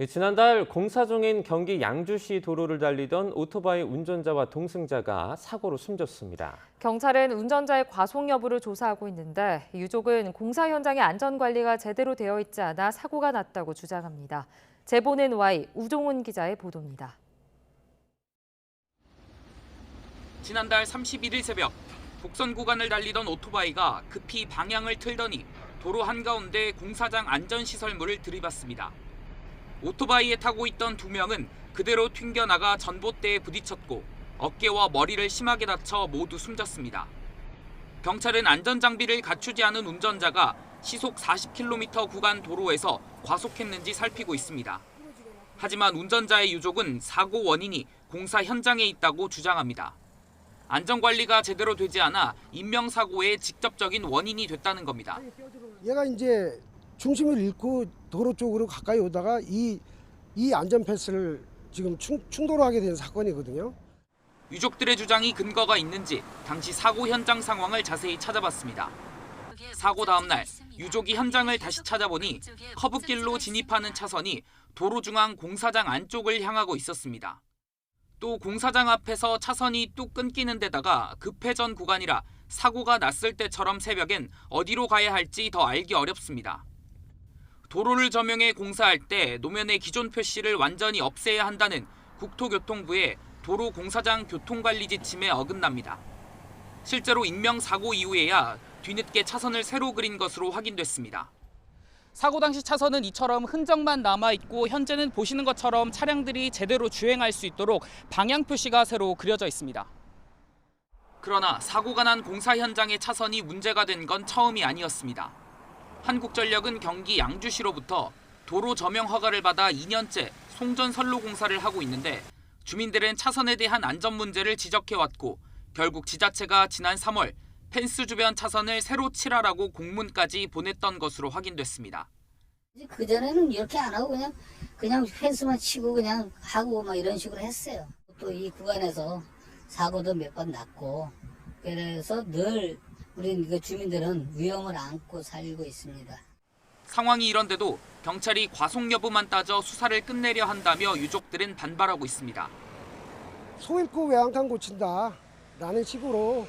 지난달 공사 중인 경기 양주시 도로를 달리던 오토바이 운전자와 동승자가 사고로 숨졌습니다. 경찰은 운전자의 과속 여부를 조사하고 있는데 유족은 공사 현장의 안전관리가 제대로 되어 있지 않아 사고가 났다고 주장합니다. 제보는 Y, 우종훈 기자의 보도입니다. 지난달 31일 새벽 복선 구간을 달리던 오토바이가 급히 방향을 틀더니 도로 한가운데 공사장 안전시설물을 들이받습니다. 오토바이에 타고 있던 2명은 그대로 튕겨나가 전봇대에 부딪혔고 어깨와 머리를 심하게 다쳐 모두 숨졌습니다. 경찰은 안전장비를 갖추지 않은 운전자가 시속 40km 구간 도로에서 과속했는지 살피고 있습니다. 하지만 운전자의 유족은 사고 원인이 공사 현장에 있다고 주장합니다. 안전관리가 제대로 되지 않아 인명사고의 직접적인 원인이 됐다는 겁니다. 얘가 이제 중심을 잃고 도로 쪽으로 가까이 오다가 이 안전패스를 지금 충돌하게 된 사건이거든요. 유족들의 주장이 근거가 있는지 당시 사고 현장 상황을 자세히 찾아봤습니다. 사고 다음 날 유족이 현장을 다시 찾아보니 커브길로 진입하는 차선이 도로 중앙 공사장 안쪽을 향하고 있었습니다. 또 공사장 앞에서 차선이 뚝 끊기는 데다가 급회전 구간이라 사고가 났을 때처럼 새벽엔 어디로 가야 할지 더 알기 어렵습니다. 도로를 점용해 공사할 때 노면의 기존 표시를 완전히 없애야 한다는 국토교통부의 도로 공사장 교통관리 지침에 어긋납니다. 실제로 인명사고 이후에야 뒤늦게 차선을 새로 그린 것으로 확인됐습니다. 사고 당시 차선은 이처럼 흔적만 남아있고 현재는 보시는 것처럼 차량들이 제대로 주행할 수 있도록 방향 표시가 새로 그려져 있습니다. 그러나 사고가 난 공사 현장의 차선이 문제가 된 건 처음이 아니었습니다. 한국전력은 경기 양주시로부터 도로 점용 허가를 받아 2년째 송전선로 공사를 하고 있는데 주민들은 차선에 대한 안전 문제를 지적해왔고 결국 지자체가 지난 3월 펜스 주변 차선을 새로 칠하라고 공문까지 보냈던 것으로 확인됐습니다. 그전에는 이렇게 안 하고 그냥 펜스만 치고 그냥 하고 막 이런 식으로 했어요. 또 이 구간에서 사고도 몇 번 났고 그래서 늘 우리 주민들은 위험을 안고 살고 있습니다. 상황이 이런데도 경찰이 과속 여부만 따져 수사를 끝내려 한다며 유족들은 반발하고 있습니다. 소 잃고 외양간 고친다 라는 식으로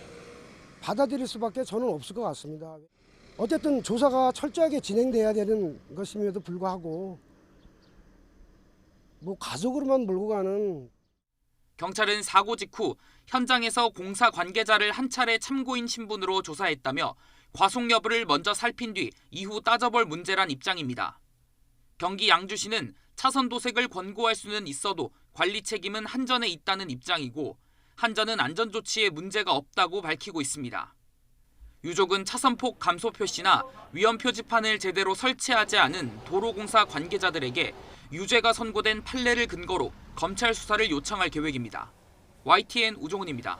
받아들일 수밖에 저는 없을 것 같습니다. 어쨌든 조사가 철저하게 진행돼야 되는 것임에도 불구하고 가족으로만 몰고 가는. 경찰은 사고 직후 현장에서 공사 관계자를 한 차례 참고인 신분으로 조사했다며 과속 여부를 먼저 살핀 뒤 이후 따져볼 문제란 입장입니다. 경기 양주시는 차선 도색을 권고할 수는 있어도 관리 책임은 한전에 있다는 입장이고 한전은 안전조치에 문제가 없다고 밝히고 있습니다. 유족은 차선폭 감소 표시나 위험 표지판을 제대로 설치하지 않은 도로공사 관계자들에게 유죄가 선고된 판례를 근거로 검찰 수사를 요청할 계획입니다. YTN 우종훈입니다.